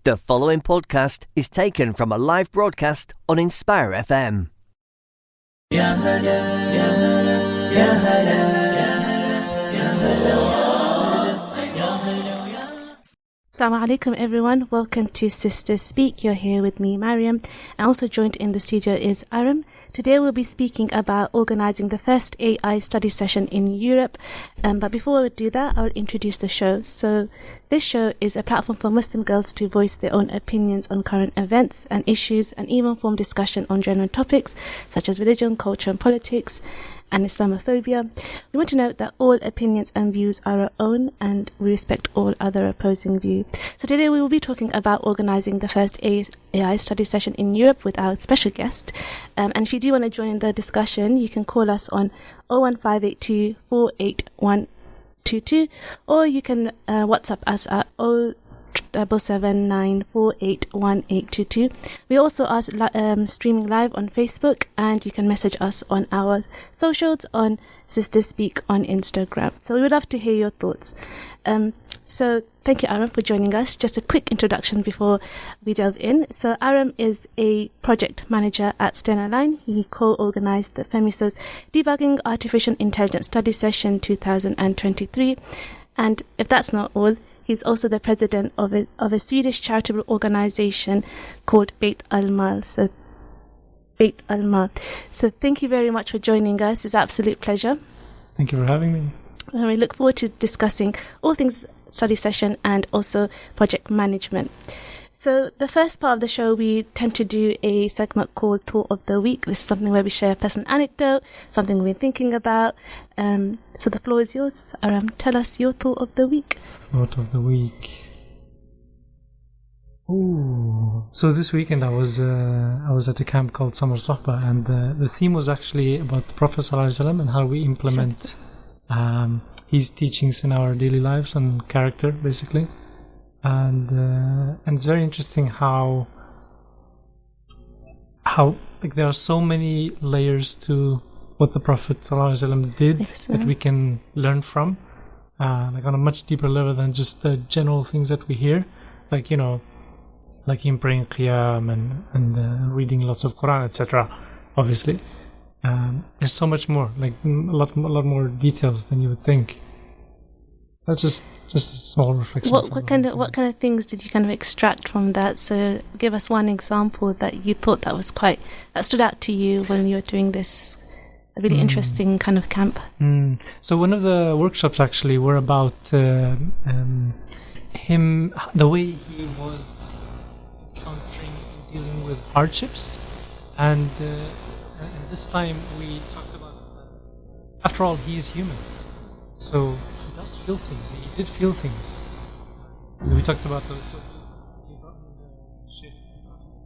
The following podcast is taken from a live broadcast on Inspire FM. Ya hala, ya hala, ya hala, ya hala, ya hala, ya. Assalamu alaikum everyone, welcome to Sisters Speak. You're here with me, Maryam, and also joined in the studio is Aram. Today we'll be speaking about organising the first AI study session in Europe. But before we do that, I'll introduce the show. So this show is a platform for Muslim girls to voice their own opinions on current events and issues, and even form discussion on general topics such as religion, culture and politics, and Islamophobia. We want to note that all opinions and views are our own, and we respect all other opposing views. So today we will be talking about organising the first AI study session in Europe with our special guest. And if you do want to join the discussion, you can call us on 01582 48122, or you can WhatsApp us at 07794811822. We also are streaming live on Facebook, and you can message us on our socials on Sisters Speak on Instagram. So we would love to hear your thoughts. So thank you, Aram, for joining us. Just a quick introduction before we delve in. So Aram is a project manager at Stena Line. He co-organised the FEMYSO's Debugging Artificial Intelligence Study Session 2023. And if that's not all, he's also the president of a Swedish charitable organisation called Bayt al Maal. So Bayt al Maal. So thank you very much for joining us. It's an absolute pleasure. Thank you for having me. And we look forward to discussing all things study session and also project management. So the first part of the show, we tend to do a segment called Thought of the Week. This is something where we share a personal anecdote, something we've been thinking about. So the floor is yours. Aram, tell us your Thought of the Week. Thought of the Week. Ooh. So this weekend I was at a camp called Summer Sahba, and the theme was actually about the Prophet ﷺ and how we implement his teachings in our daily lives and character, basically. And it's very interesting how like there are so many layers to what the Prophet ﷺ did that we can learn from, like on a much deeper level than just the general things that we hear, like like him praying qiyam and reading lots of Quran, etc. Obviously, there's so much more, like a lot more details than you would think. That's just a small reflection. What kind of things did you kind of extract from that? So give us one example that you thought that stood out to you when you were doing this really interesting kind of camp. So one of the workshops actually were about him, the way he was encountering and dealing with hardships, and this time we talked about after all, he is human, so does feel things. He did feel things. We talked about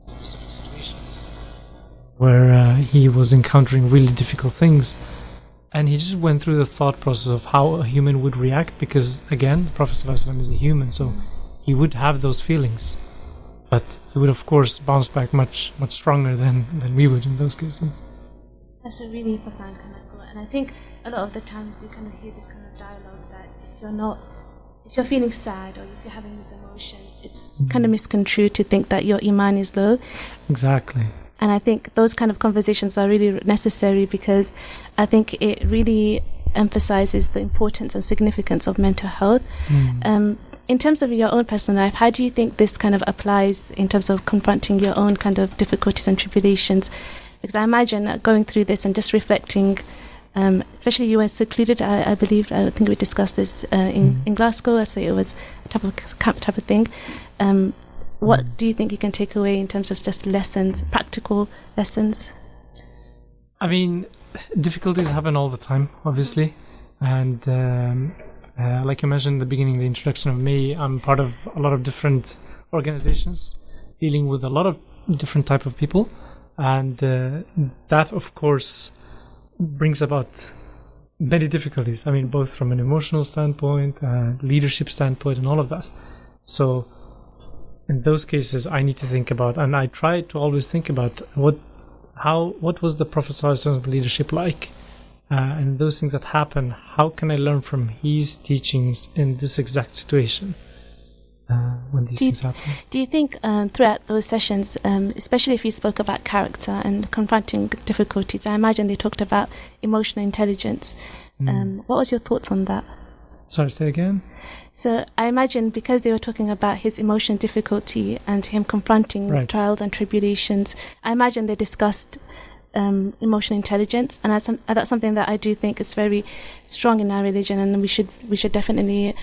specific situations where he was encountering really difficult things, and he just went through the thought process of how a human would react, because again, the Prophet ﷺ is a human, so he would have those feelings, but he would of course bounce back much stronger than we would in those cases. That's a really profound kind of thought, and I think a lot of the times we kind of hear this kind of dialogue that if you're feeling sad or if you're having these emotions, it's kind of misconstrued to think that your iman is low. Exactly. And I think those kind of conversations are really necessary, because I think it really emphasizes the importance and significance of mental health. In terms of your own personal life, how do you think this kind of applies in terms of confronting your own kind of difficulties and tribulations? Because I imagine going through this and just reflecting, especially you were secluded, I believe, I think we discussed this in Glasgow, so it was a type of camp type of thing. What do you think you can take away in terms of just lessons, practical lessons? I mean, difficulties happen all the time, obviously, and like you mentioned in the beginning, the introduction of me, I'm part of a lot of different organizations dealing with a lot of different type of people, and that of course brings about many difficulties. I mean, both from an emotional standpoint, leadership standpoint, and all of that. So in those cases, I need to think about, and I try to always think about what was the Prophet ﷺ leadership like, and those things that happen, how can I learn from his teachings in this exact situation? when these things happen. Do you think throughout those sessions, especially if you spoke about character and confronting difficulties, I imagine they talked about emotional intelligence. What was your thoughts on that? Sorry, say again? So I imagine because they were talking about his emotional difficulty and him confronting trials and tribulations, I imagine they discussed emotional intelligence, and that's something that I do think is very strong in our religion, and we should definitely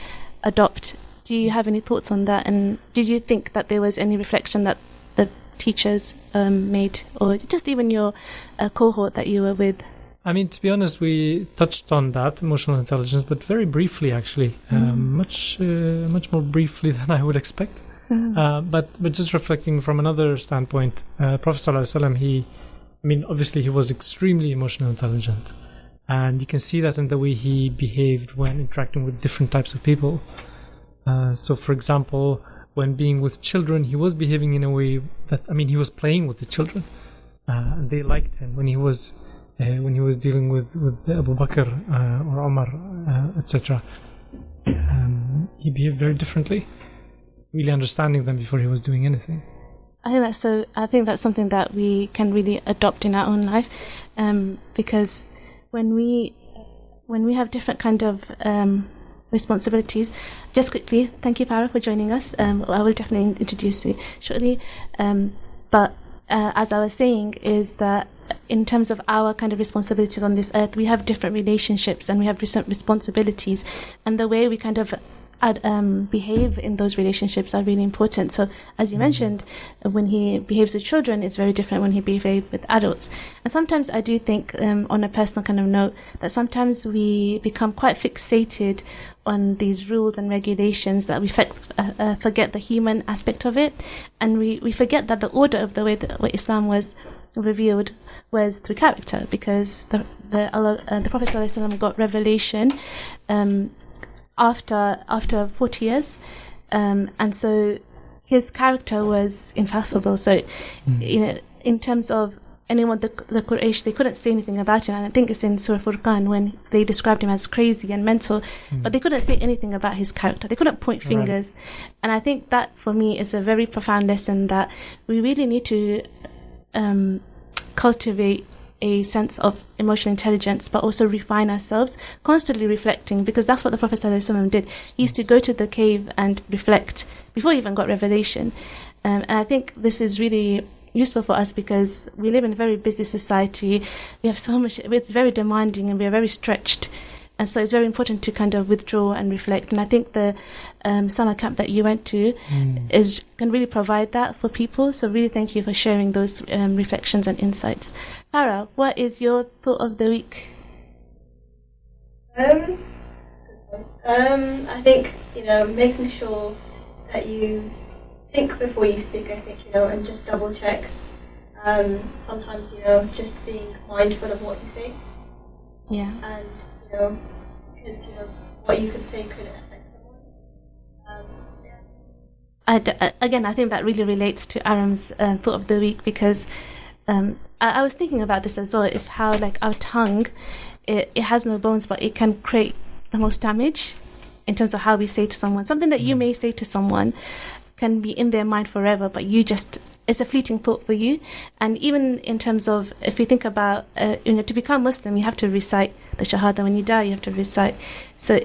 adopt. Do you have any thoughts on that? And did you think that there was any reflection that the teachers made, or just even your cohort that you were with? I mean, to be honest, we touched on that, emotional intelligence, but very briefly, actually. Much more briefly than I would expect. But just reflecting from another standpoint, Prophet ﷺ, obviously he was extremely emotional intelligent. And you can see that in the way he behaved when interacting with different types of people. So, for example, when being with children, he was behaving in a way that, he was playing with the children. And they liked him when he was dealing with Abu Bakr or Omar, etc. He behaved very differently, really understanding them before he was doing anything. I think that's something that we can really adopt in our own life, because when we have different kind of responsibilities. Just quickly, thank you, Farah, for joining us. I will definitely introduce you shortly. But as I was saying, is that in terms of our kind of responsibilities on this earth, we have different relationships and we have different responsibilities, and the way we kind of behave in those relationships are really important. So as you mentioned, when he behaves with children, it's very different when he behaves with adults. And sometimes I do think, on a personal kind of note, that sometimes we become quite fixated on these rules and regulations that we forget the human aspect of it, and we forget that the order of the way that Islam was revealed was through character, because the Prophet ﷺ got revelation after 40 years, and so his character was infallible. So in terms of anyone, the Quraysh, they couldn't say anything about him, and I think it's in Surah Furqan when they described him as crazy and mental, but they couldn't say anything about his character. They couldn't point fingers. And I think that for me is a very profound lesson, that we really need to cultivate a sense of emotional intelligence, but also refine ourselves, constantly reflecting, because that's what the Prophet ﷺ did. He used to go to the cave and reflect before he even got revelation. And I think this is really useful for us because we live in a very busy society. We have so much, it's very demanding and we are very stretched. And so it's very important to kind of withdraw and reflect. And I think the summer camp that you went to can really provide that for people. So really thank you for sharing those reflections and insights. Farah, what is your thought of the week? I think, making sure that you think before you speak, I think, and just double check. Sometimes, just being mindful of what you say. Yeah. And, because, what you could say could affect someone. Again, I think that really relates to Aram's thought of the week, because I was thinking about this as well, is how like our tongue, it has no bones, but it can create the most damage in terms of how we say to someone. Something that you may say to someone can be in their mind forever, but it's a fleeting thought for you. And even in terms of, if you think about, to become Muslim, you have to recite the Shahada. When you die, you have to recite. So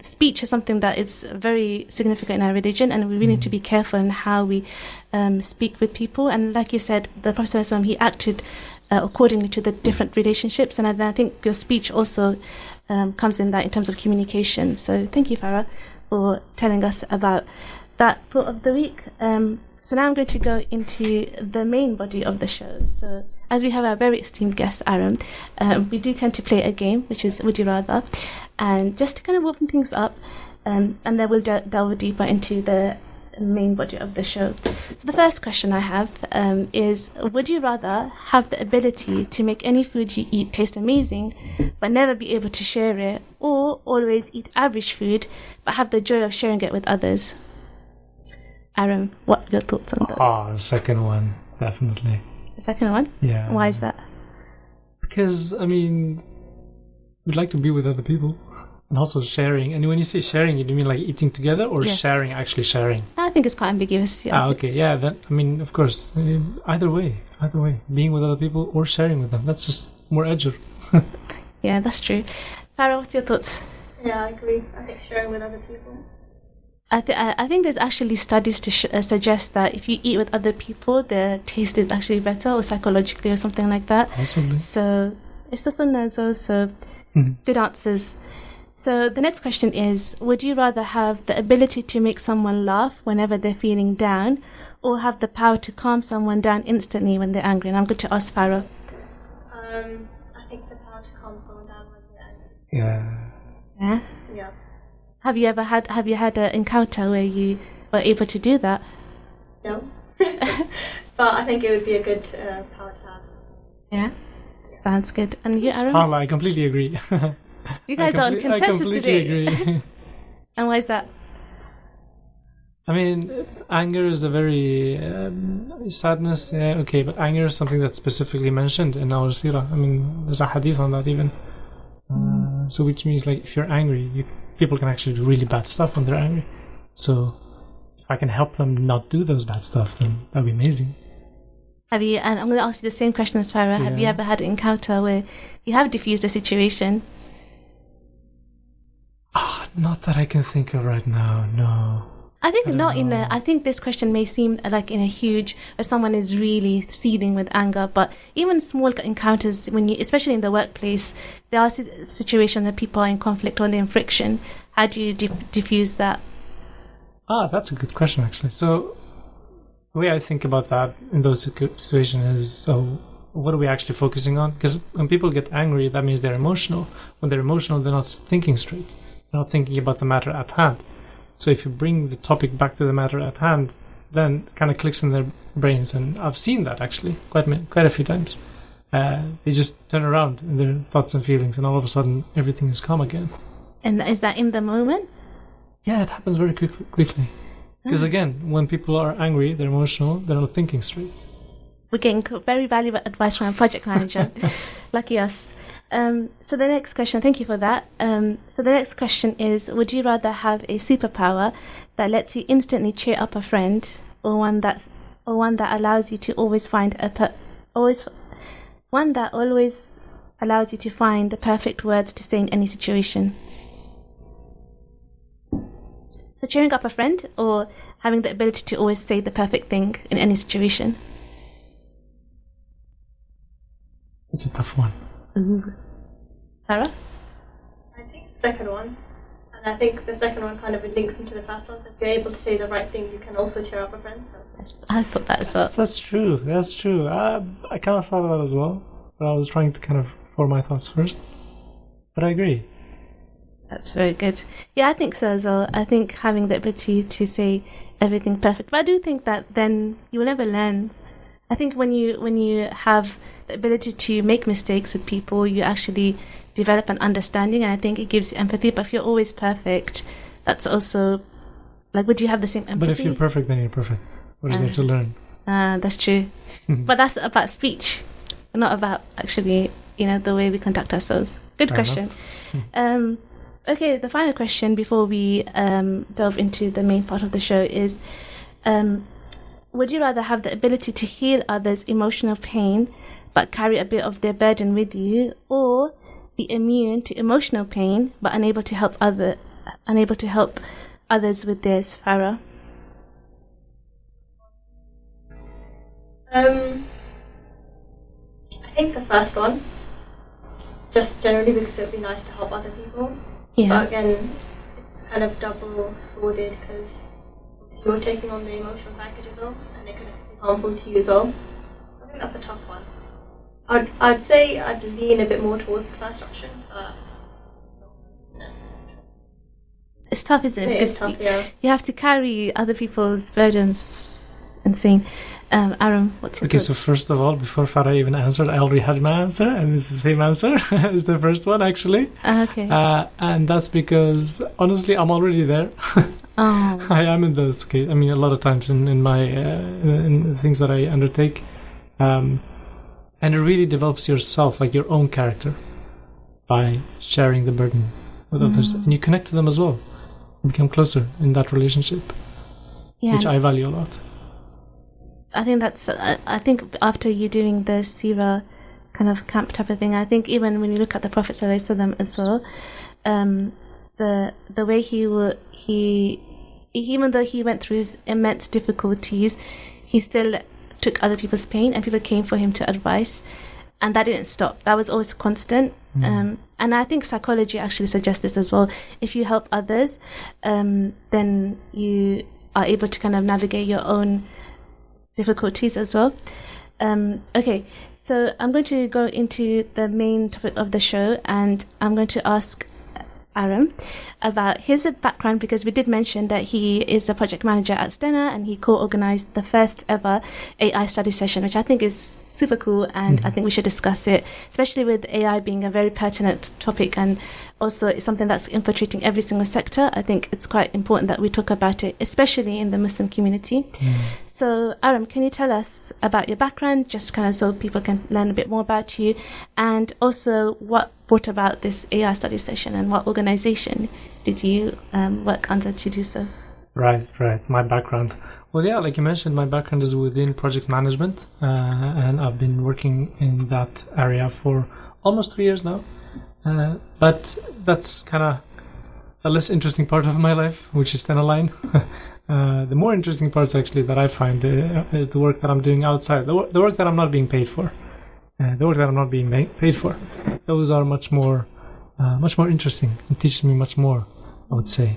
speech is something that is very significant in our religion, and we really need to be careful in how we speak with people. And like you said, the Prophet ﷺ, he acted accordingly to the different relationships. And I think your speech also comes in that in terms of communication. So thank you, Farah, for telling us about that thought of the week. So now I'm going to go into the main body of the show. So as we have our very esteemed guest, Aram, we do tend to play a game, which is Would You Rather? And just to kind of open things up, and then we'll delve deeper into the main body of the show. So the first question I have is, would you rather have the ability to make any food you eat taste amazing, but never be able to share it, or always eat average food, but have the joy of sharing it with others? Aram, what are your thoughts on that? The second one, definitely. The second one? Yeah. Why is that? Because, we'd like to be with other people. And also sharing. And when you say sharing, you mean like eating together or Yes. sharing, actually sharing? I think it's quite ambiguous. Yeah. Okay. Yeah. Then, I mean, of course, either way, being with other people or sharing with them. That's just more edger. Yeah, that's true. Farah, what's your thoughts? Yeah, I agree. I think sharing with other people. I think there's actually studies to suggest that if you eat with other people, the taste is actually better, or psychologically, or something like that. Possibly. So it's the sunnah as well. So good answers. So the next question is: would you rather have the ability to make someone laugh whenever they're feeling down, or have the power to calm someone down instantly when they're angry? And I'm going to ask Farah. I think the power to calm someone down when they're angry. Yeah. Yeah. Yeah. Have you had an encounter where you were able to do that? No. But I think it would be a good power to have. Yeah. Sounds good. And you, Aram? SubhanAllah, I completely agree. You guys are on consensus I today. completely agree. And why is that? I mean, anger is a very sadness. Yeah, okay, but anger is something that's specifically mentioned in our seerah. I mean, there's a hadith on that even. So, which means like if you're angry, people can actually do really bad stuff when they're angry. So, if I can help them not do those bad stuff, then that'd be amazing. Have you? And I'm going to ask you the same question as Farah. Have you ever had an encounter where you have diffused a situation? Not that I can think of right now. No. I think not in a. I think this question may seem like in a huge, where someone is really seething with anger. But even small encounters, when you, especially in the workplace, there are situations that people are in conflict or they're in friction. How do you diffuse that? That's a good question actually. So, the way I think about that in those situations is, so what are we actually focusing on? Because when people get angry, that means they're emotional. When they're emotional, they're not thinking straight. They're not thinking about the matter at hand. So if you bring the topic back to the matter at hand, then it kind of clicks in their brains. And I've seen that actually quite a few times. They just turn around in their thoughts and feelings, and all of a sudden everything is calm again. And is that in the moment? Yeah, it happens very quickly. Because again, when people are angry, they're emotional, they're not thinking straight. We're getting very valuable advice from our project manager. Lucky us. So the next question, thank you for that. So the next question is, would you rather have a superpower that lets you instantly cheer up a friend, or one that allows you to always find one that always allows you to find the perfect words to say in any situation? So cheering up a friend, or having the ability to always say the perfect thing in any situation? It's a tough one. Ooh. Sarah? I think the second one. And I think the second one kind of links into the first one. So if you're able to say the right thing, you can also cheer up a friend. So. Yes, I thought that as well. That's true. That's true. I kind of thought of that as well, but I was trying to kind of form my thoughts first. But I agree. That's very good. Yeah, I think so as well. I think having the ability to say everything perfect. But I do think that then you will never learn. I think when you have the ability to make mistakes with people, you actually develop an understanding, and I think it gives you empathy. But if you're always perfect, that's also like, would you have the same empathy? But if you're perfect, then you're perfect. What is there to learn? That's true. But that's about speech, not about actually, the way we conduct ourselves. Good Fair question. Okay, the final question before we delve into the main part of the show is, would you rather have the ability to heal others' emotional pain but carry a bit of their burden with you, or be immune to emotional pain but unable to help others with theirs? Farah? I think the first one, just generally because it would be nice to help other people. Yeah. But again, it's kind of double-sworded because you're taking on the emotional package as well, and it could be harmful to you as well. So I think that's a tough one. I'd say I'd lean a bit more towards the first option, but It's tough, isn't it? it is Because tough, yeah. you have to carry other people's burdens. Insane. Aram, what's your Okay, so thoughts? first of all, before Farah even answered, I already had my answer, and it's the same answer as the first one, actually. Okay. And that's because, honestly, I'm already there. Oh. I am in those cases. I mean, a lot of times in my in the things that I undertake, and it really develops yourself, like your own character, by sharing the burden with others, and you connect to them as well. You become closer in that relationship, which I value a lot. I think that's. I think after you doing the Sira kind of camp type of thing, I think even when you look at the Prophet ﷺ as well, the way he even though he went through his immense difficulties, he still took other people's pain, and people came for him to advice, and that didn't stop. That was always constant. And I think psychology actually suggests this as well. If you help others, then you are able to kind of navigate your own difficulties as well. Okay, so I'm going to go into the main topic of the show, and I'm going to ask Aram about his background, because we did mention that he is a project manager at Stena, and he co-organized the first ever AI study session, which I think is super cool, and I think we should discuss it, especially with AI being a very pertinent topic, and also it's something that's infiltrating every single sector. I think it's quite important that we talk about it, especially in the Muslim community. So, Aram, can you tell us about your background, just kind of so people can learn a bit more about you, and also what brought about this AI study session, and what organization did you work under to do so? Right. My background. Well, yeah, like you mentioned, my background is within project management, and I've been working in that area for almost 3 years now. But that's kind of a less interesting part of my life, which is Stena Line. The more interesting parts actually that I find is the work that I'm doing outside, the work that I'm not being paid for, the work that I'm not being paid for. Those are much more interesting and teach me much more, I would say.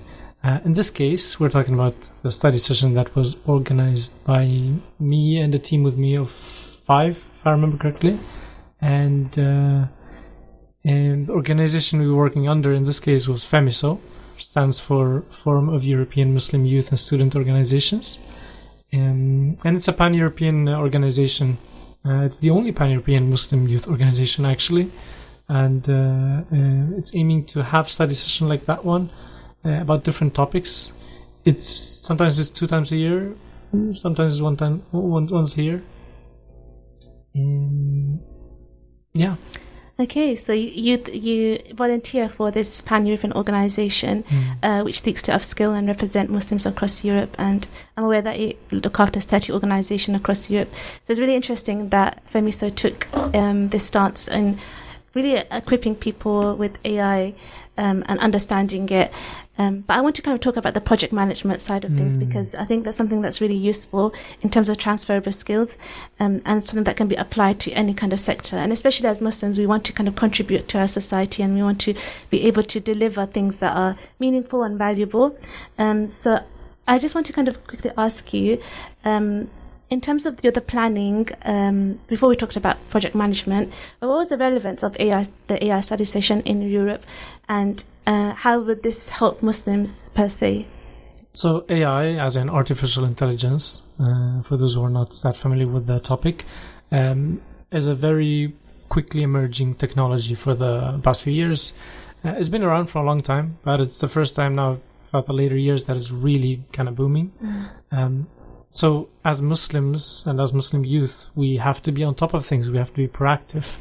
In this case, we're talking about the study session that was organized by me and a team with me of 5, if I remember correctly, and the organization we were working under in this case was FEMYSO, which stands for Forum of European Muslim Youth and Student Organizations, and it's a pan-European organization. It's the only pan-European Muslim youth organization actually, and it's aiming to have study session like that one about different topics. Sometimes it's 2 times a year, sometimes it's once a year. Yeah. Okay, so you volunteer for this pan-European organization, which seeks to upskill and represent Muslims across Europe, and I'm aware that you look after 30 organizations across Europe. So it's really interesting that FEMYSO took this stance in really equipping people with AI and understanding it. But I want to kind of talk about the project management side of things, because I think that's something that's really useful in terms of transferable skills, and something that can be applied to any kind of sector. And especially as Muslims, we want to kind of contribute to our society, and we want to be able to deliver things that are meaningful and valuable. So I just want to kind of quickly ask you, in terms of the planning, before we talked about project management, what was the relevance of the AI study session in Europe, and how would this help Muslims per se? So AI, as in artificial intelligence, for those who are not that familiar with the topic, is a very quickly emerging technology for the past few years. It's been around for a long time, but it's the first time now, about the later years, that it's really kind of booming. So as Muslims and as Muslim youth, we have to be on top of things. We have to be proactive.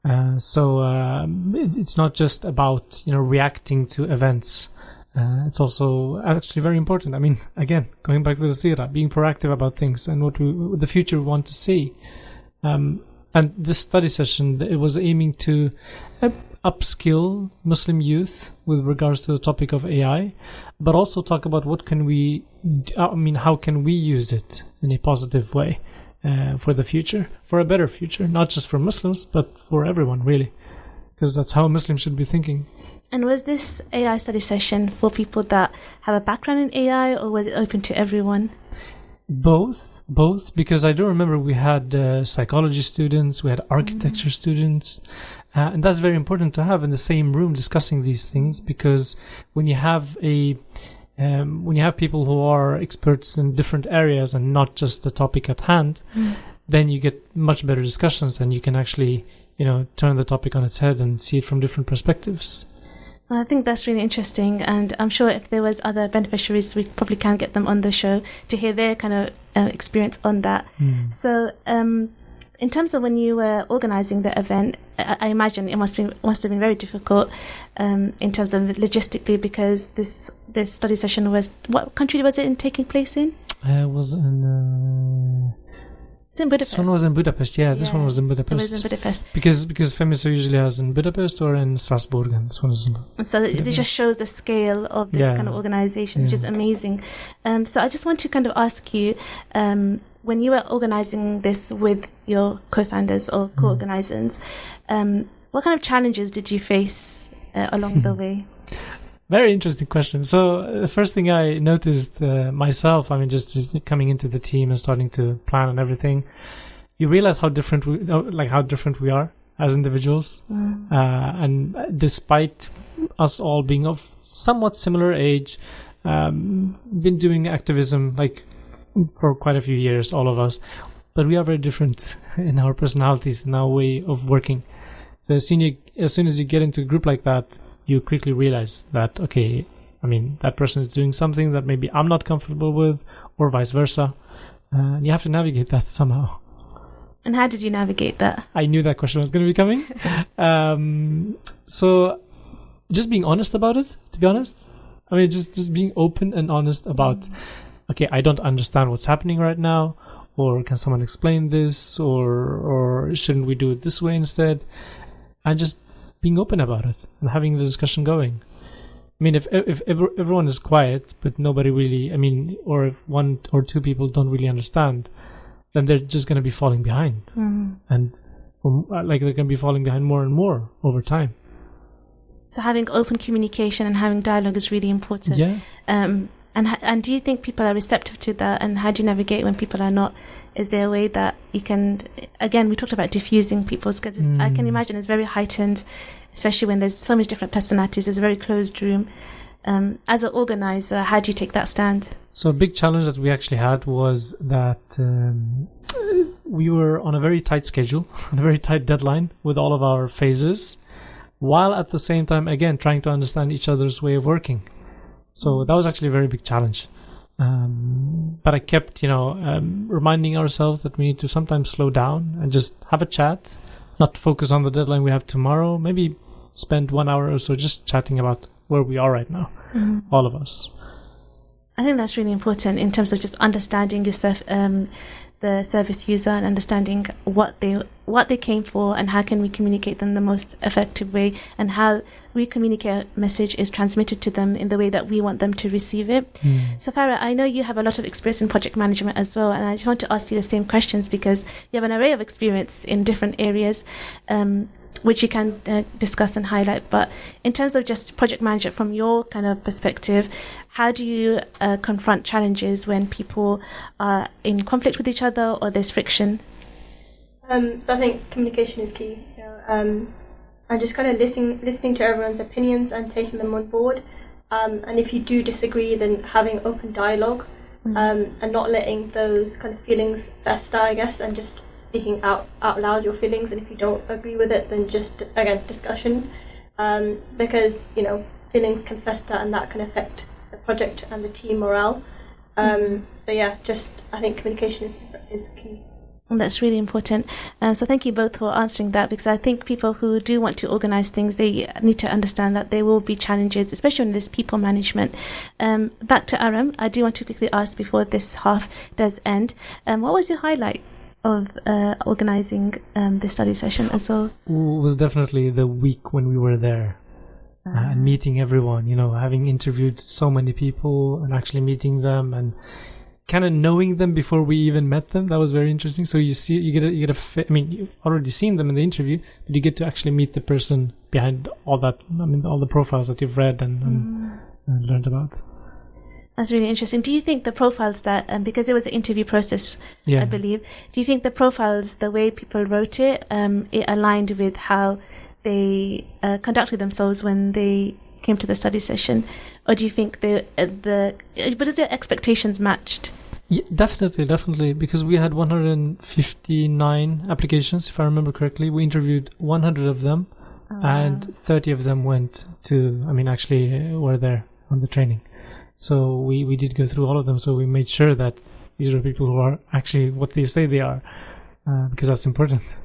It's not just about reacting to events. It's also actually very important. I mean, again, going back to the Sira, being proactive about things and what the future we want to see. And this study session, it was aiming to upskill Muslim youth with regards to the topic of AI, but also talk about how can we use it in a positive way for the future, for a better future, not just for Muslims, but for everyone, really, because that's how Muslims should be thinking. And was this AI study session for people that have a background in AI, or was it open to everyone? Both, because I do remember we had psychology students, we had architecture students, and that's very important to have in the same room discussing these things, because when you have people who are experts in different areas and not just the topic at hand, then you get much better discussions, and you can actually turn the topic on its head and see it from different perspectives. I think that's really interesting, and I'm sure if there was other beneficiaries, we probably can get them on the show to hear their kind of experience on that. So in terms of when you were organizing the event, I imagine it must have been very difficult in terms of logistically, because this study session was, what country was it taking place in? It was in. It's in Budapest. This one was in Budapest. Yeah, this one was in Budapest. It was in Budapest. Because FEMYSO usually has in Budapest or in Strasbourg, and this one is in. And so it just shows the scale of this kind of organization, which is amazing. So I just want to kind of ask you, when you were organizing this with your co-founders or co-organisers, what kind of challenges did you face along the way? Very interesting question. So the first thing I noticed myself, I mean, just coming into the team and starting to plan and everything, you realize how different we are as individuals. And despite us all being of somewhat similar age, been doing activism like for quite a few years, all of us, but we are very different in our personalities and our way of working. So as soon as you get into a group like that, you quickly realize that, okay, I mean, that person is doing something that maybe I'm not comfortable with, or vice versa. You have to navigate that somehow. And how did you navigate that? I knew that question was going to be coming. So just being honest about it, to be honest. I mean, just being open and honest about, okay, I don't understand what's happening right now, or can someone explain this, or shouldn't we do it this way instead? And just being open about it and having the discussion going. I mean, if everyone is quiet, but nobody really, I mean, or if one or two people don't really understand, then they're just going to be falling behind. And they're going to be falling behind more and more over time. So having open communication and having dialogue is really important. Yeah. And do you think people are receptive to that? And how do you navigate when people are not? Is there a way that you can, again, we talked about diffusing people's, because I can imagine it's very heightened, especially when there's so many different personalities. It's a very closed room. As an organizer, how do you take that stand? So a big challenge that we actually had was that we were on a very tight schedule, a very tight deadline with all of our phases, while at the same time, again, trying to understand each other's way of working. So that was actually a very big challenge. But I kept, reminding ourselves that we need to sometimes slow down and just have a chat, not focus on the deadline we have tomorrow, maybe spend 1 hour or so just chatting about where we are right now, all of us. I think that's really important in terms of just understanding yourself, the service user, and understanding what they came for and how can we communicate them the most effective way, and how we communicate a message is transmitted to them in the way that we want them to receive it. So Farah, I know you have a lot of experience in project management as well, and I just want to ask you the same questions because you have an array of experience in different areas, which you can discuss and highlight. But in terms of just project management from your kind of perspective, how do you confront challenges when people are in conflict with each other or there's friction? So I think communication is key. And just kind of listening to everyone's opinions and taking them on board. And if you do disagree, then having open dialogue. And not letting those kind of feelings fester, I guess, and just speaking out loud your feelings. And if you don't agree with it, then just, again, discussions. Because, feelings can fester and that can affect the project and the team morale. So yeah, I think communication is key. And that's really important. So thank you both for answering that, because I think people who do want to organize things, they need to understand that there will be challenges, especially when there's people management. Back to Aram, I do want to quickly ask before this half does end, what was your highlight of organizing the study session as well? It was definitely the week when we were there. And meeting everyone, having interviewed so many people and actually meeting them and kind of knowing them before we even met them. That was very interesting. So you get you've already seen them in the interview, but you get to actually meet the person behind all that. All the profiles that you've read and learned about. That's really interesting. Do you think the profiles that, because it was an interview process, I believe, do you think the profiles, the way people wrote it, it aligned with how they conducted themselves when they came to the study session, or do you think but is their expectations matched? Yeah, definitely, because we had 159 applications, if I remember correctly. We interviewed 100 of them, and 30 of them were there on the training. So we did go through all of them. So we made sure that these are people who are actually what they say they are. because that's important.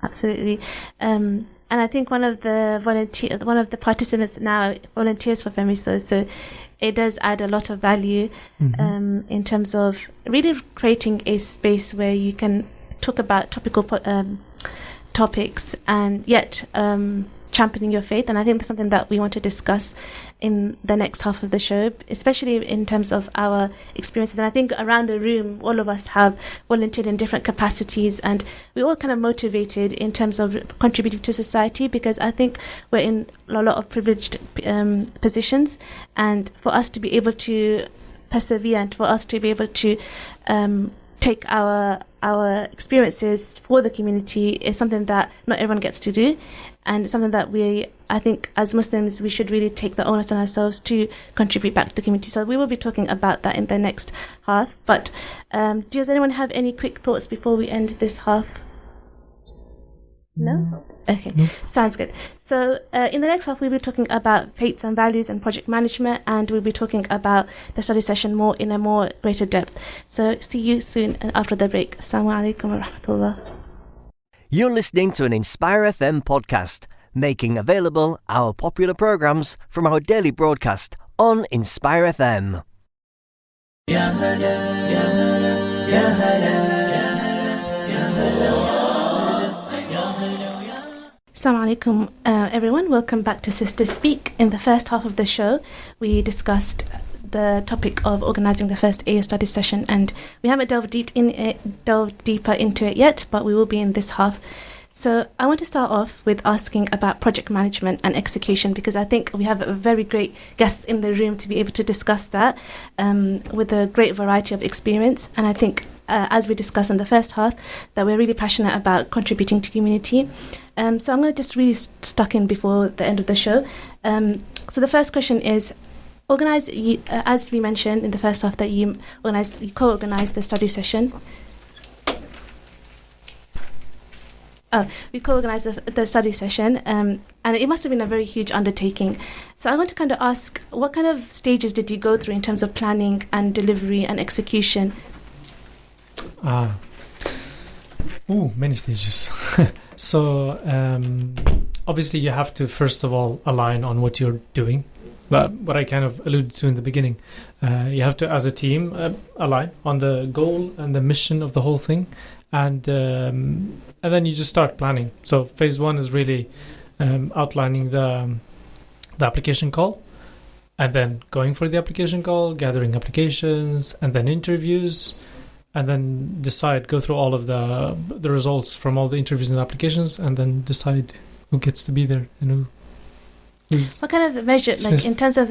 Absolutely. And I think one of the participants now volunteers for FEMYSO, so it does add a lot of value in terms of really creating a space where you can talk about topical topics and yet championing your faith. And I think that's something that we want to discuss in the next half of the show, especially in terms of our experiences. And I think around the room, all of us have volunteered in different capacities, and we're all kind of motivated in terms of contributing to society, because I think we're in a lot of privileged positions, and for us to be able to persevere and for us to be able to take our experiences for the community is something that not everyone gets to do, and something that I think as Muslims we should really take the onus on ourselves to contribute back to the community. So we will be talking about that in the next half. But does anyone have any quick thoughts before we end this half? No? Okay, sounds good. So in the next half, we'll be talking about faiths and values and project management, and we'll be talking about the study session in a more greater depth. So see you soon and after the break. Assalamu alaikum wa rahmatullah. You're listening to an Inspire FM podcast, making available our popular programs from our daily broadcast on Inspire FM. Ya hala, ya hala, ya hala, ya hala, ya hala, ya hala. Assalamu alaikum, everyone. Welcome back to Sisters Speak. In the first half of the show, we discussed the topic of organising the first AA study session, and we haven't delved deeper into it yet, but we will be in this half. So I want to start off with asking about project management and execution, because I think we have a very great guest in the room to be able to discuss that with a great variety of experience. And I think as we discussed in the first half, that we're really passionate about contributing to community. So I'm going to just really stuck in before the end of the show. So the first question is, as we mentioned in the first half, that you co-organised the study session. We co-organised the study session, and it must have been a very huge undertaking. So I want to kind of ask, what kind of stages did you go through in terms of planning and delivery and execution? Many stages. So obviously you have to first of all align on what you're doing. But what I kind of alluded to in the beginning, you have to, as a team, align on the goal and the mission of the whole thing, and then you just start planning. So phase one is really outlining the application call, and then going for the application call, gathering applications, and then interviews, and then go through all of the results from all the interviews and applications, and then decide who gets to be there and who. What kind of measure, like in terms of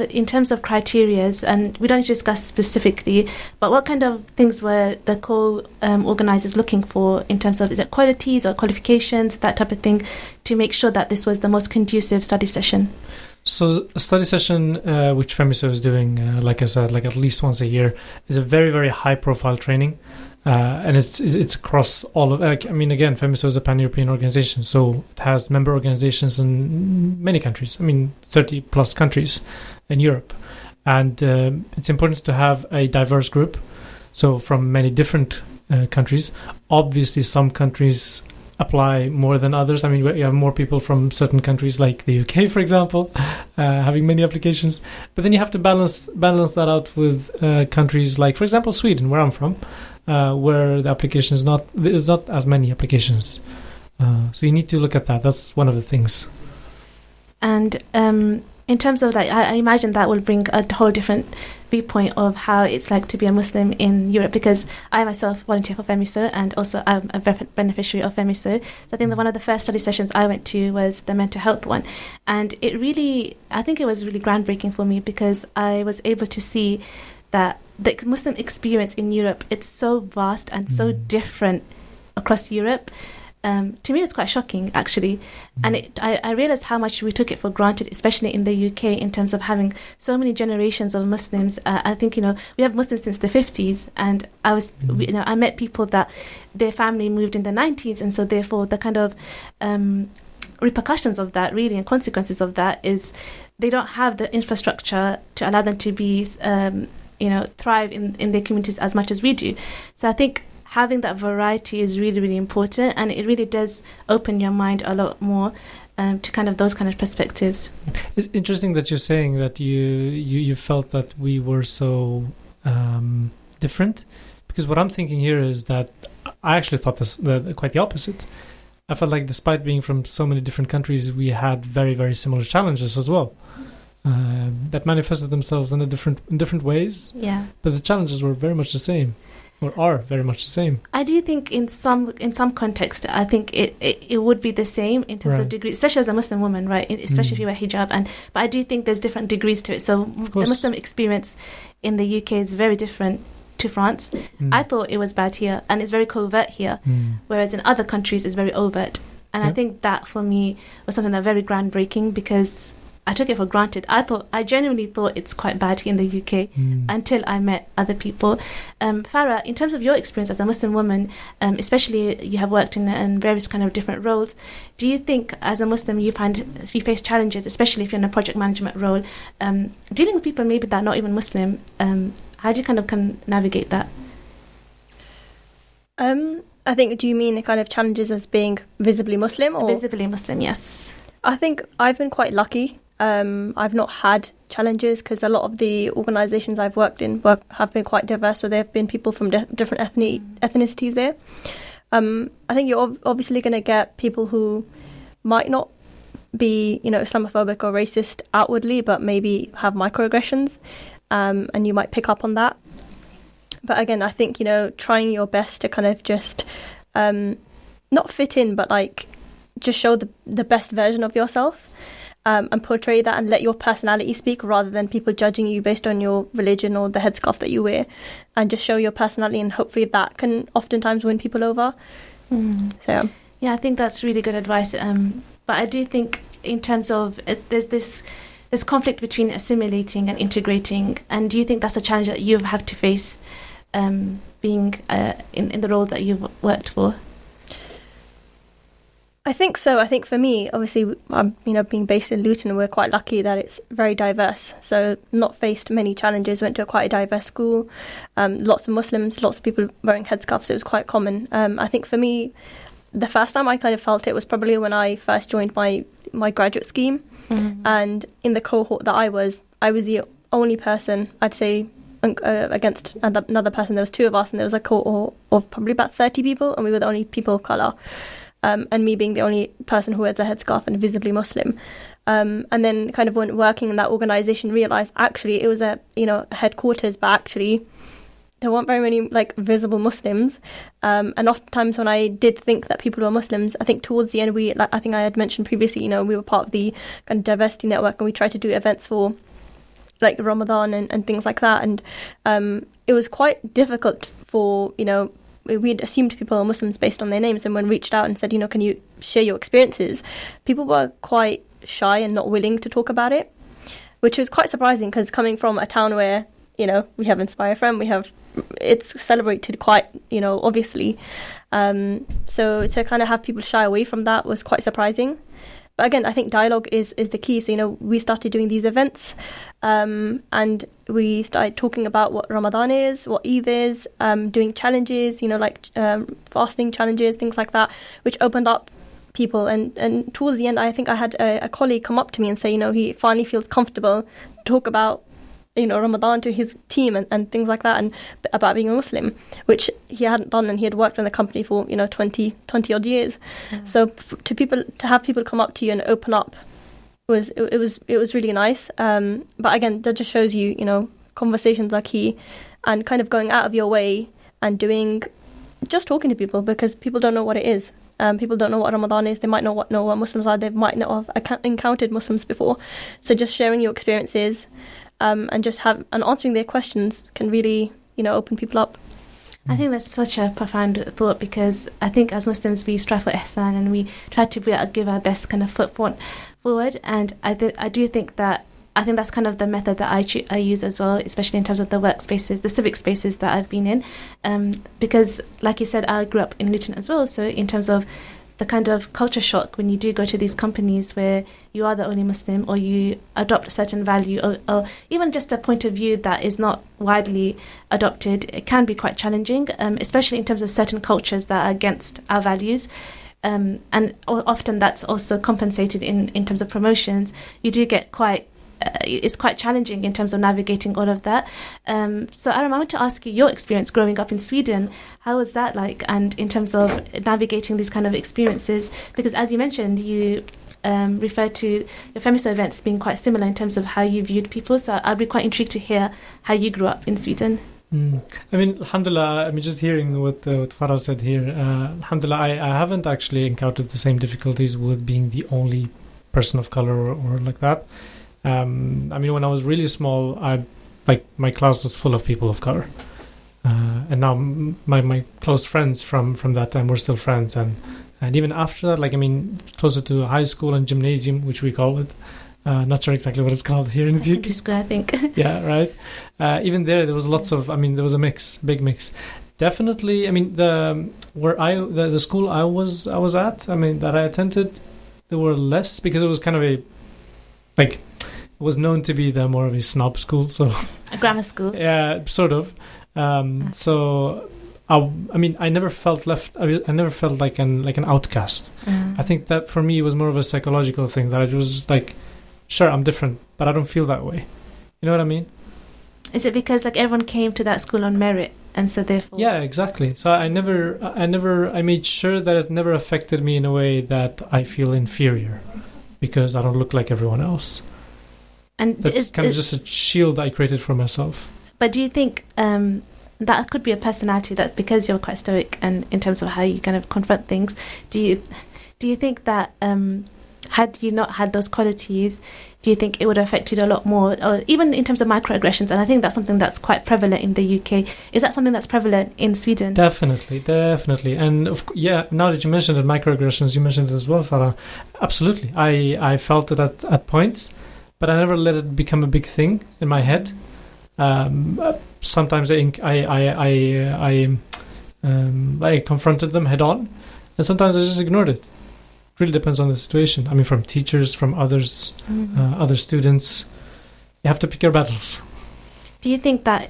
criterias, and we don't need to discuss specifically, but what kind of things were the co-organisers looking for in terms of, is it qualities or qualifications, that type of thing, to make sure that this was the most conducive study session? So a study session, which FEMYSO is doing, like I said, like at least once a year, is a very, very high-profile training. And it's across all of, again, FEMYSO is a pan-European organization, so it has member organizations in many countries, 30 plus countries in Europe. And it's important to have a diverse group, so from many different countries. Obviously, some countries apply more than others. You have more people from certain countries, like the UK, for example, having many applications. But then you have to balance that out with countries like, for example, Sweden, where I'm from, where the application there's not as many applications. So you need to look at that. That's one of the things. And in terms of I imagine that will bring a whole different viewpoint of how it's like to be a Muslim in Europe, because I myself volunteer for FEMYSO, and also I'm a beneficiary of FEMYSO. So I think that one of the first study sessions I went to was the mental health one, and I think it was really groundbreaking for me, because I was able to see that the Muslim experience in Europe, it's so vast and so different across Europe. To me, it's quite shocking, actually. And I realized how much we took it for granted, especially in the UK, in terms of having so many generations of Muslims. I think, we have Muslims since the 50s, and I met people that their family moved in the 90s, and so therefore the kind of repercussions of that, really, and consequences of that is they don't have the infrastructure to allow them to be thrive in their communities as much as we do. So I think having that variety is really, really important, and it really does open your mind a lot more to kind of those kind of perspectives. It's interesting that you're saying that you felt that we were so different, because what I'm thinking here is that I actually thought quite the opposite. I felt like despite being from so many different countries, we had very, very similar challenges as well. That manifested themselves in different ways. Yeah. But the challenges were very much the same, or are very much the same. I do think in some context, I think it would be the same in terms of degrees, especially as a Muslim woman, right? Especially if you wear hijab. But I do think there's different degrees to it. So the Muslim experience in the UK is very different to France. I thought it was bad here, and it's very covert here, whereas in other countries it's very overt. And I think that for me was something that very groundbreaking, because I took it for granted. I genuinely thought it's quite bad here in the UK until I met other people. Farah, in terms of your experience as a Muslim woman, especially you have worked in various kind of different roles, do you think as a Muslim you face challenges, especially if you're in a project management role, dealing with people maybe that are not even Muslim? How do you kind of navigate that? I think, do you mean the kind of challenges as being visibly Muslim? Or? Visibly Muslim, yes. I think I've been quite lucky. I've not had challenges because a lot of the organisations I've worked in have been quite diverse, so there have been people from different ethnicities there. I think you're obviously going to get people who might not be, Islamophobic or racist outwardly, but maybe have microaggressions, and you might pick up on that. But again, I think, trying your best to kind of just not fit in, but like just show the best version of yourself. And portray that and let your personality speak rather than people judging you based on your religion or the headscarf that you wear, and just show your personality, and hopefully that can oftentimes win people over. So yeah, I think that's really good advice. But I do think in terms of there's this conflict between assimilating and integrating, and do you think that's a challenge that you have to face being in the roles that you've worked for? I think so. I think for me, obviously, being based in Luton, we're quite lucky that it's very diverse. So not faced many challenges, went to quite a diverse school, lots of Muslims, lots of people wearing headscarves. It was quite common. I think for me, the first time I kind of felt it was probably when I first joined my graduate scheme. And in the cohort that I was the only person, I'd say, against another person. There was two of us, and there was a cohort of probably about 30 people, and we were the only people of colour. And me being the only person who wears a headscarf and visibly Muslim. And then kind of when working in that organisation, realised actually it was a headquarters, but actually there weren't very many like visible Muslims. And oftentimes when I did think that people were Muslims, I think towards the end I think I had mentioned previously, we were part of the kind of diversity network, and we tried to do events for like Ramadan and things like that. And it was quite difficult for we'd assumed people are Muslims based on their names, and when reached out and said, can you share your experiences, people were quite shy and not willing to talk about it, which was quite surprising, because coming from a town where, we have Inspire FM, it's celebrated quite, obviously. So to kind of have people shy away from that was quite surprising. But again, I think dialogue is the key. So, we started doing these events, and we started talking about what Ramadan is, what Eid is, doing challenges, fasting challenges, things like that, which opened up people. And towards the end, I think I had a colleague come up to me and say, he finally feels comfortable to talk about, Ramadan to his team and things like that, and about being a Muslim, which he hadn't done, and he had worked in the company for 20 odd years. So to have people come up to you and open up was really nice. But again, that just shows you conversations are key, and kind of going out of your way and just talking to people, because people don't know what it is. People don't know what Ramadan is. They might not know what Muslims are. They might not have encountered Muslims before. So just sharing your experiences, and answering their questions can really, open people up. I think that's such a profound thought, because I think as Muslims we strive for ihsan, and we try to give our best kind of foot forward. And I do think that that's kind of the method that I use as well, especially in terms of the workspaces, the civic spaces that I've been in. Because like you said, I grew up in Luton as well. So in terms of the kind of culture shock when you do go to these companies where you are the only Muslim, or you adopt a certain value, or even just a point of view that is not widely adopted. It can be quite challenging, especially in terms of certain cultures that are against our values. And often that's also compensated in terms of promotions. You do get it's quite challenging in terms of navigating all of that. So Aram, I want to ask you your experience growing up in Sweden. How was that like? And in terms of navigating these kind of experiences, because as you mentioned, you referred to your FEMYSO events being quite similar in terms of how you viewed people. So I'd be quite intrigued to hear how you grew up in Sweden. I mean, alhamdulillah, I mean, just hearing what Farah said here, alhamdulillah, I haven't actually encountered the same difficulties with being the only person of color or like that. I mean, when I was really small, my class was full of people of color, and now my close friends from that time we're still friends, and even after that, like, I mean, closer to high school and gymnasium, which we call it. Not sure exactly what it's called here in the UK. School, I think. Yeah, right. Even there was lots of. I mean, there was a big mix. Definitely. I mean, the school I was at. I mean, that I attended, there were less because it was kind of it was known to be the more of a snob school. So a grammar school. Yeah, sort of. So I mean, I never felt left. I never felt like an outcast. I think that for me it was more of a psychological thing that I was just like, sure, I'm different, but I don't feel that way. You know what I mean? Is it because like everyone came to that school on merit, and so therefore? Yeah, exactly. So I made sure that it never affected me in a way that I feel inferior because I don't look like everyone else. And that's kind of just a shield I created for myself. But do you think that could be a personality, that because you're quite stoic and in terms of how you kind of confront things, do you think that had you not had those qualities, do you think it would have affected you a lot more, or even in terms of microaggressions? And I think that's something that's quite prevalent in the UK. Is that something that's prevalent in Sweden? Definitely. And now that you mentioned it, microaggressions, you mentioned it as well, Farah. Absolutely. I felt it at points, but I never let it become a big thing in my head. Sometimes I confronted them head on, and sometimes I just ignored it. Really depends on the situation. I mean, from teachers, from others, other students. You have to pick your battles. Do you think that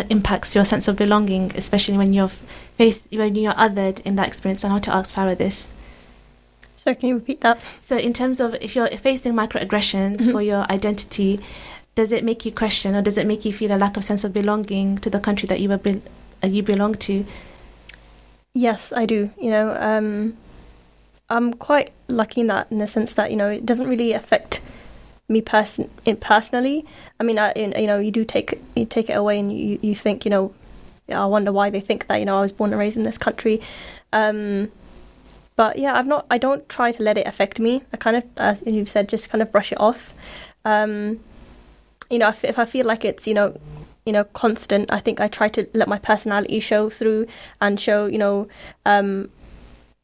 impacts your sense of belonging, especially when you're othered in that experience? I want to ask Farah this. So can you repeat that? So in terms of if you're facing microaggressions for your identity, does it make you question, or does it make you feel a lack of sense of belonging to the country that you belong to? Yes, I do. You know, I'm quite lucky in the sense that, you know, it doesn't really affect me personally. I mean, you take it away and you think, you know, I wonder why they think that, you know, I was born and raised in this country. But yeah, I don't try to let it affect me. I kind of, as you've said, just kind of brush it off. You know, if I feel like it's, you know, constant, I think I try to let my personality show through and show, you know,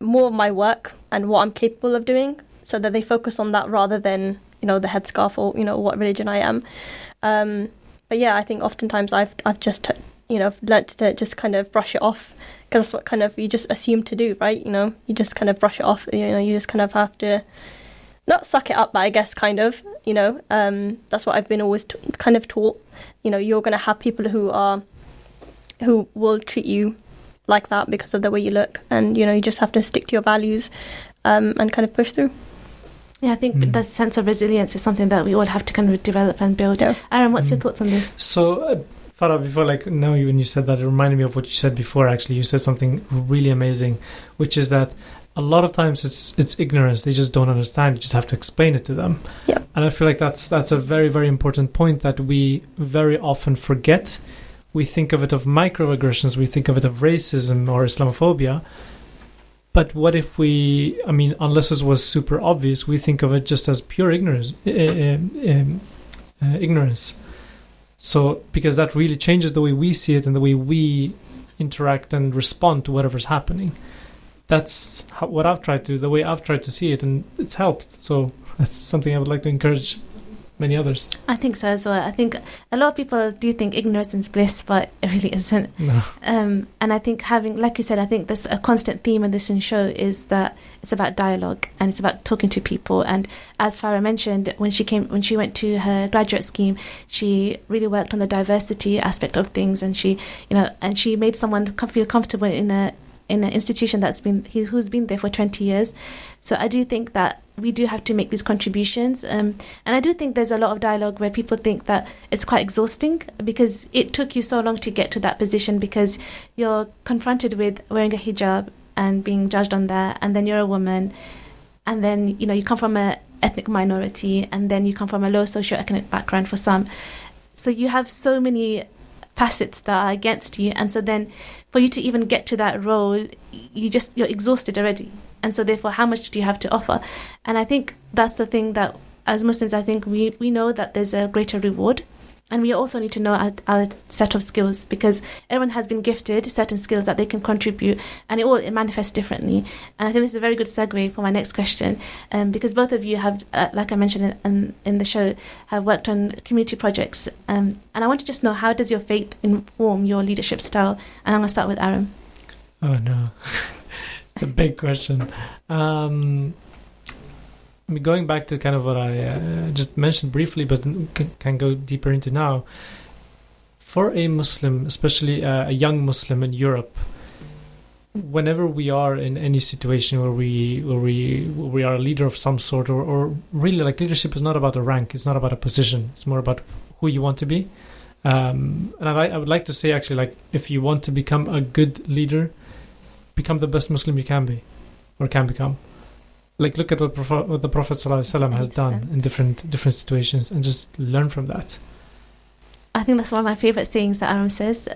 more of my work and what I'm capable of doing, so that they focus on that rather than, you know, the headscarf or, you know, what religion I am. But yeah, I think oftentimes I've just, you know, learnt to just kind of brush it off, because that's what kind of you just assume to do, right? You know, you just kind of brush it off. You know, you just kind of have to not suck it up, but I guess kind of, you know, that's what I've been always kind of taught. You know, you're going to have people who will treat you like that because of the way you look, and, you know, you just have to stick to your values and kind of push through. Yeah, I think the sense of resilience is something that we all have to kind of develop and build. Yeah. Aram, what's your thoughts on this? So, Farah, before, like, now when you said that, it reminded me of what you said before. Actually, you said something really amazing, which is that a lot of times it's ignorance. They just don't understand. You just have to explain it to them. Yeah. And I feel like that's a very, very important point that we very often forget. We think of it of microaggressions, we think of it of racism or Islamophobia. But what if unless it was super obvious, we think of it just as pure ignorance. Ignorance. So, because that really changes the way we see it and the way we interact and respond to whatever's happening. That's the way I've tried to see it, and it's helped. So that's something I would like to encourage many others. I think so as well. I think a lot of people do think ignorance is bliss, but it really isn't. No. And I think having, like you said, I think there's a constant theme in this show is that it's about dialogue and it's about talking to people. And as Farah mentioned, when she went to her graduate scheme, she really worked on the diversity aspect of things, and she made someone feel comfortable in an institution who's been there for 20 years. So I do think that we do have to make these contributions. And I do think there's a lot of dialogue where people think that it's quite exhausting because it took you so long to get to that position, because you're confronted with wearing a hijab and being judged on that, and then you're a woman, and then you come from an ethnic minority, and then you come from a low socioeconomic background for some. So you have so many facets that are against you, and so then for you to even get to that role, you're exhausted already, and so therefore how much do you have to offer? And I think that's the thing that as Muslims, I think we know that there's a greater reward, and we also need to know our set of skills, because everyone has been gifted certain skills that they can contribute, and it manifests differently. And I think this is a very good segue for my next question, because both of you have, like I mentioned in the show, have worked on community projects. And I want to just know, how does your faith inform your leadership style? And I'm going to start with Aram. Oh, no. The big question. Going back to kind of what I just mentioned briefly, but can go deeper into now. For a Muslim, especially a young Muslim in Europe, whenever we are in any situation where we are a leader of some sort, or really, like, leadership is not about a rank, it's not about a position, it's more about who you want to be. And I would like to say, actually, like, if you want to become a good leader, become the best Muslim you can be, or can become. Like, look at what the Prophet ﷺ has done in different situations, and just learn from that. I think that's one of my favourite sayings that Aram says.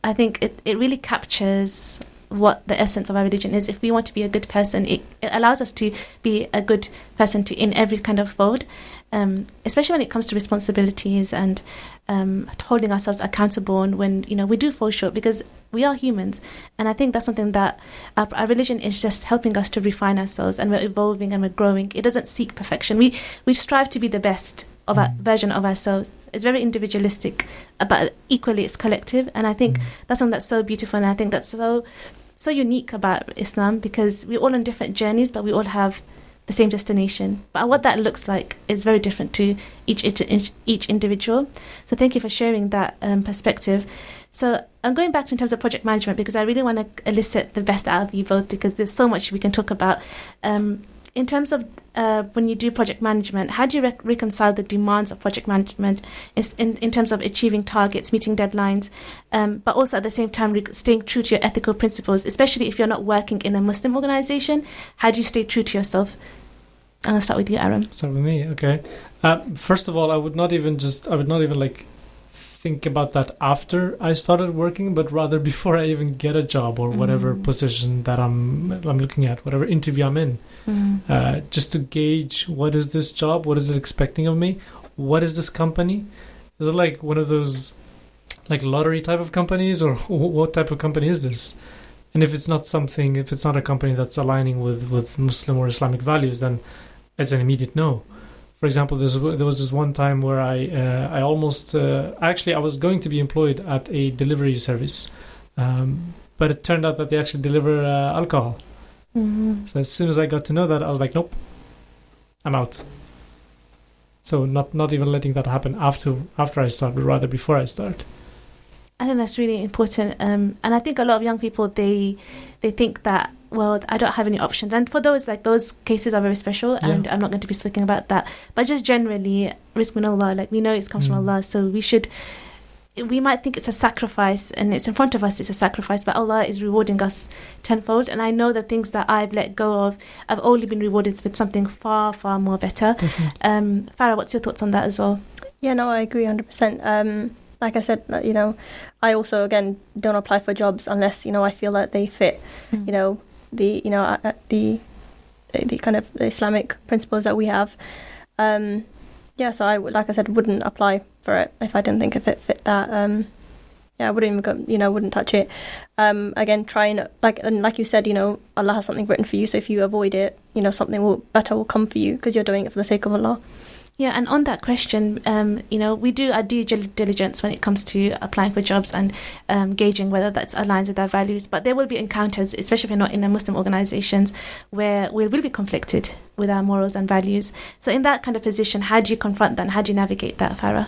I think it really captures what the essence of our religion is. If we want to be a good person, it allows us to be a good person in every kind of fold, especially when it comes to responsibilities and holding ourselves accountable when we do fall short, because we are humans. And I think that's something that our religion is just helping us to refine ourselves, and we're evolving and we're growing. It doesn't seek perfection. We strive to be the best of our version of ourselves. It's very individualistic, but equally it's collective. And I think that's something that's so beautiful, and I think that's so unique about Islam, because we're all on different journeys, but we all have the same destination. But what that looks like is very different to each individual. So thank you for sharing that perspective. So I'm going back to in terms of project management, because I really want to elicit the best out of you both, because there's so much we can talk about. In terms of when you do project management, how do you reconcile the demands of project management in terms of achieving targets, meeting deadlines, but also at the same time staying true to your ethical principles, especially if you're not working in a Muslim organization? How do you stay true to yourself? I'm going to start with you, Aram. Start with me, okay. First of all, I would not even like think about that after I started working, but rather before I even get a job or whatever position that I'm looking at, whatever interview I'm in, just to gauge, what is this job? What is it expecting of me? What is this company? Is it like one of those like lottery type of companies, or what type of company is this? And if it's not a company that's aligning with Muslim or Islamic values, then it's an immediate no. For example, there was this one time where I almost actually I was going to be employed at a delivery service, but it turned out that they actually deliver alcohol. So as soon as I got to know that, I was like, nope, I'm out. So not even letting that happen after I start, but rather before I start. I think that's really important, and I think a lot of young people they think that, well, I don't have any options, and for those cases are very special, and I'm not going to be speaking about that. But just generally, rizq min Allah, like we know it comes from Allah, so we might think it's a sacrifice, and it's in front of us, it's a sacrifice, but Allah is rewarding us tenfold. And I know the things that I've let go of, I've only been rewarded with something far, far more better. Farah, what's your thoughts on that as well? Yeah, no, I agree 100%. Like I said, I also, again, don't apply for jobs unless, I feel that they fit, the kind of Islamic principles that we have. So I, like I said, wouldn't apply for it if I didn't think if it fit that. I wouldn't even go, wouldn't touch it. Again, trying, like you said, Allah has something written for you. So if you avoid it, something better will come for you, because you're doing it for the sake of Allah. Yeah, and on that question, we do our due diligence when it comes to applying for jobs and gauging whether that's aligned with our values. But there will be encounters, especially if you're not in a Muslim organizations, where we will be conflicted with our morals and values. So in that kind of position, how do you confront that and how do you navigate that, Farah?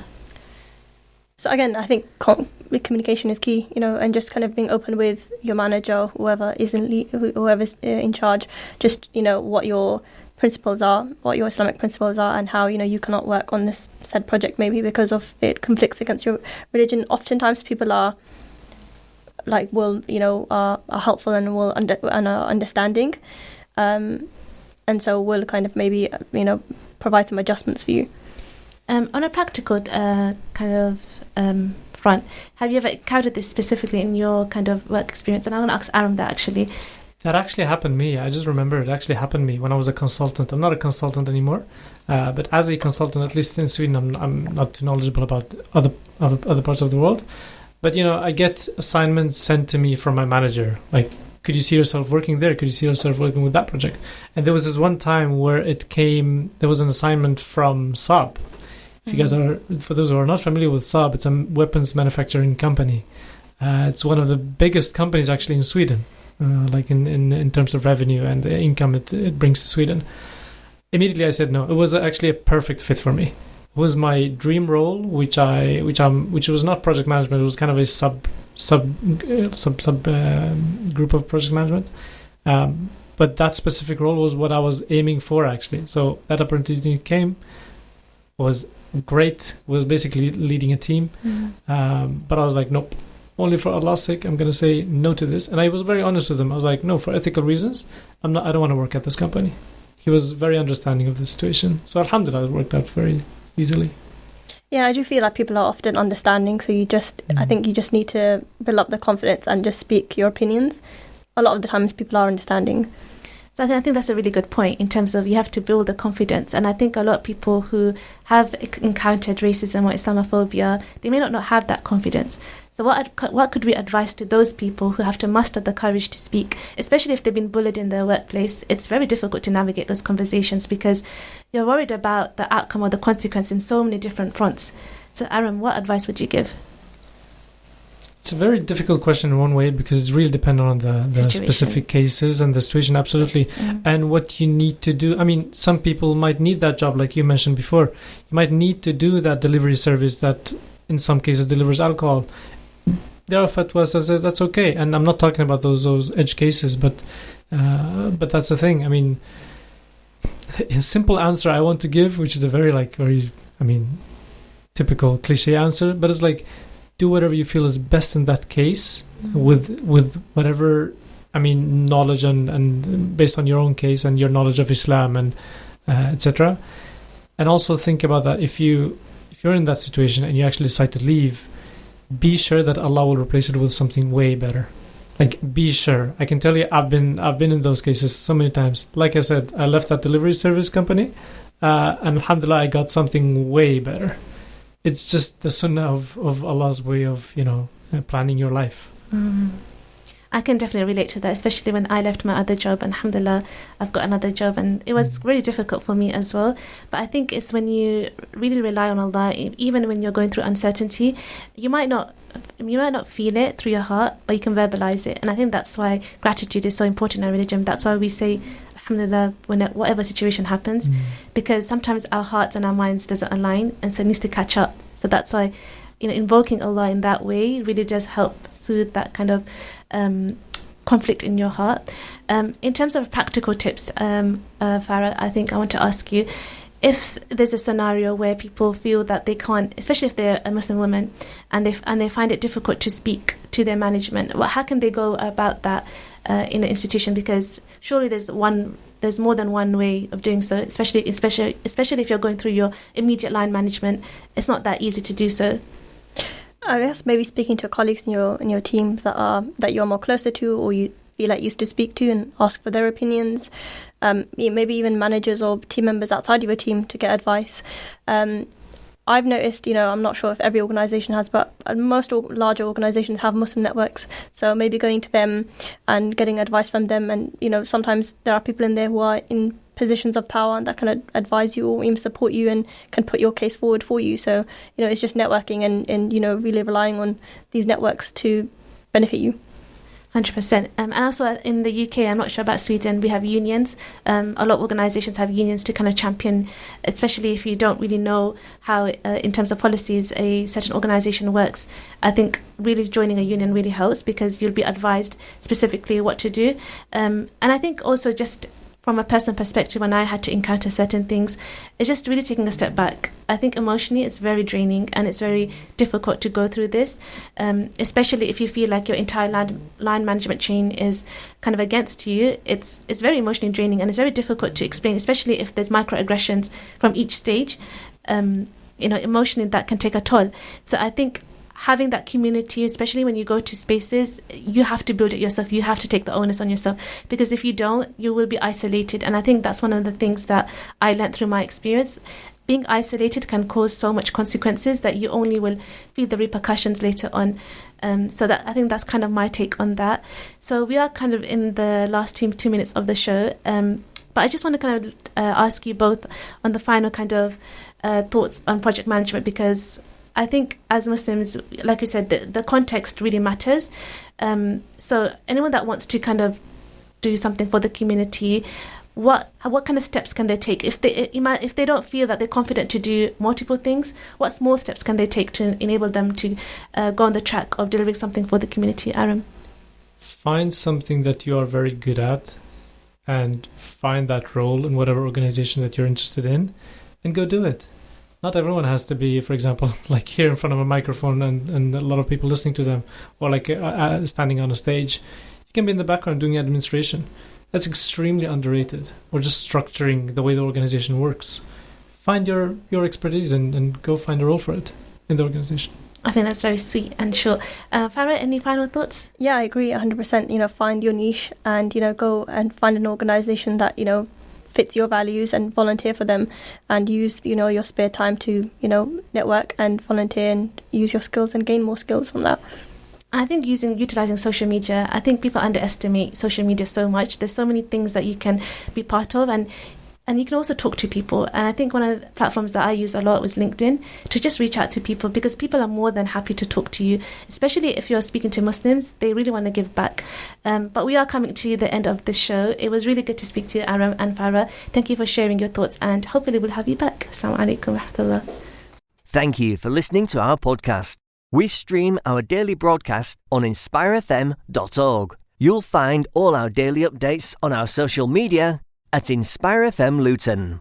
So again, I think communication is key, and just kind of being open with your manager, whoever's in charge, just, what your principles are, what your Islamic principles are, and how, you cannot work on this said project maybe because of it conflicts against your religion. Oftentimes people are helpful and are understanding. And so will kind of maybe, provide some adjustments for you. On a practical front, have you ever encountered this specifically in your kind of work experience? And I'm going to ask Aram that actually. That actually happened to me. I just remember it actually happened to me when I was a consultant. I'm not a consultant anymore, but as a consultant, at least in Sweden, I'm not too knowledgeable about other parts of the world. But, I get assignments sent to me from my manager, like, could you see yourself working there? Could you see yourself working with that project? And there was this one time where there was an assignment from Saab. If you guys for those who are not familiar with Saab, it's a weapons manufacturing company. It's one of the biggest companies actually in Sweden. In terms of revenue and the income it brings to Sweden. Immediately I said no. It was actually a perfect fit for me. It was my dream role, which was not project management. It was kind of a sub group of project management. But that specific role was what I was aiming for actually. So that opportunity came, was great. Was basically leading a team, but I was like, nope. Only for Allah's sake, I'm going to say no to this. And I was very honest with him. I was like, no, for ethical reasons, I don't want to work at this company. He was very understanding of the situation. So alhamdulillah, it worked out very easily. Yeah, I do feel like people are often understanding. So I think you just need to build up the confidence and just speak your opinions. A lot of the times people are understanding. So I think that's a really good point in terms of you have to build the confidence. And I think a lot of people who have encountered racism or Islamophobia, they may not have that confidence. So what could we advise to those people who have to muster the courage to speak, especially if they've been bullied in their workplace? It's very difficult to navigate those conversations because you're worried about the outcome or the consequence in so many different fronts. So Aram, what advice would you give? It's a very difficult question in one way because it's really dependent on the specific cases and the situation, absolutely. And what you need to do. I mean, some people might need that job, like you mentioned before. You might need to do that delivery service that in some cases delivers alcohol. There are fatwas that says that's okay. And I'm not talking about those edge cases, but that's the thing. I mean, a simple answer I want to give, which is a very typical cliche answer, but it's like, do whatever you feel is best in that case with whatever knowledge and based on your own case and your knowledge of Islam and etc. And also think about that if you're in that situation and you actually decide to leave, be sure that Allah will replace it with something way better. Like, be sure. I can tell you, I've been in those cases so many times. Like I said, I left that delivery service company and alhamdulillah I got something way better. It's just the sunnah of Allah's way of, planning your life. I can definitely relate to that, especially when I left my other job. And alhamdulillah, I've got another job. And it was really difficult for me as well. But I think it's when you really rely on Allah, even when you're going through uncertainty, you might not feel it through your heart, but you can verbalize it. And I think that's why gratitude is so important in our religion. That's why we say alhamdulillah whatever situation happens, because sometimes our hearts and our minds doesn't align, and so it needs to catch up. So that's why invoking Allah in that way really does help soothe that kind of conflict in your heart. In terms of practical tips, Farah, I think I want to ask you, if there's a scenario where people feel that they can't, especially if they're a Muslim woman, and they find it difficult to speak to their management, how can they go about that in an institution? Because surely there's more than one way of doing so, especially if you're going through your immediate line management. It's not that easy to do so. I guess maybe speaking to colleagues in your team that you're more closer to, or you feel like used to speak to, and ask for their opinions. Maybe even managers or team members outside of your team to get advice. I've noticed, I'm not sure if every organisation has, but most larger organisations have Muslim networks. So maybe going to them and getting advice from them. And, sometimes there are people in there who are in positions of power that can advise you or even support you and can put your case forward for you. So, it's just networking and really relying on these networks to benefit you. 100%. And also in the UK, I'm not sure about Sweden, we have unions. A lot of organisations have unions to kind of champion, especially if you don't really know how, in terms of policies, a certain organisation works. I think really joining a union really helps because you'll be advised specifically what to do. And I think also just from a personal perspective, when I had to encounter certain things, it's just really taking a step back. I think emotionally it's very draining and it's very difficult to go through this, especially if you feel like your entire line management chain is kind of against you. It's very emotionally draining and it's very difficult to explain, especially if there's microaggressions from each stage. Emotionally that can take a toll. So I think having that community, especially when you go to spaces, you have to build it yourself. You have to take the onus on yourself, because if you don't, you will be isolated. And I think that's one of the things that I learned through my experience. Being isolated can cause so much consequences that you only will feel the repercussions later on. So that I think that's kind of my take on that. So we are kind of in the last 2 minutes of the show. But I just want to kind of ask you both on the final kind of thoughts on project management, because I think as Muslims, like you said, the context really matters. So anyone that wants to kind of do something for the community, what kind of steps can they take if they don't feel that they're confident to do multiple things? What small steps can they take to enable them to go on the track of delivering something for the community? Aram, find something that you are very good at, and find that role in whatever organization that you're interested in, and go do it. Not everyone has to be, for example, like here in front of a microphone and a lot of people listening to them, or like standing on a stage. You can be in the background doing administration. That's extremely underrated. Or just structuring the way the organization works. Find your expertise and go find a role for it in the organization. I think that's very sweet and short. Farah, any final thoughts? Yeah, I agree 100%. Find your niche and, go and find an organisation that, fits your values and volunteer for them, and use, your spare time to, network and volunteer and use your skills and gain more skills from that. I think utilising social media, I think people underestimate social media so much. There's so many things that you can be part of, and you can also talk to people. And I think one of the platforms that I use a lot was LinkedIn, to just reach out to people, because people are more than happy to talk to you, especially if you're speaking to Muslims. They really want to give back. But we are coming to the end of this show. It was really good to speak to you, Aram and Farah. Thank you for sharing your thoughts, and hopefully we'll have you back. Assalamu alaikum wa rahmatullah. Thank you for listening to our podcast. We stream our daily broadcast on inspirefm.org. You'll find all our daily updates on our social media at Inspire FM Luton.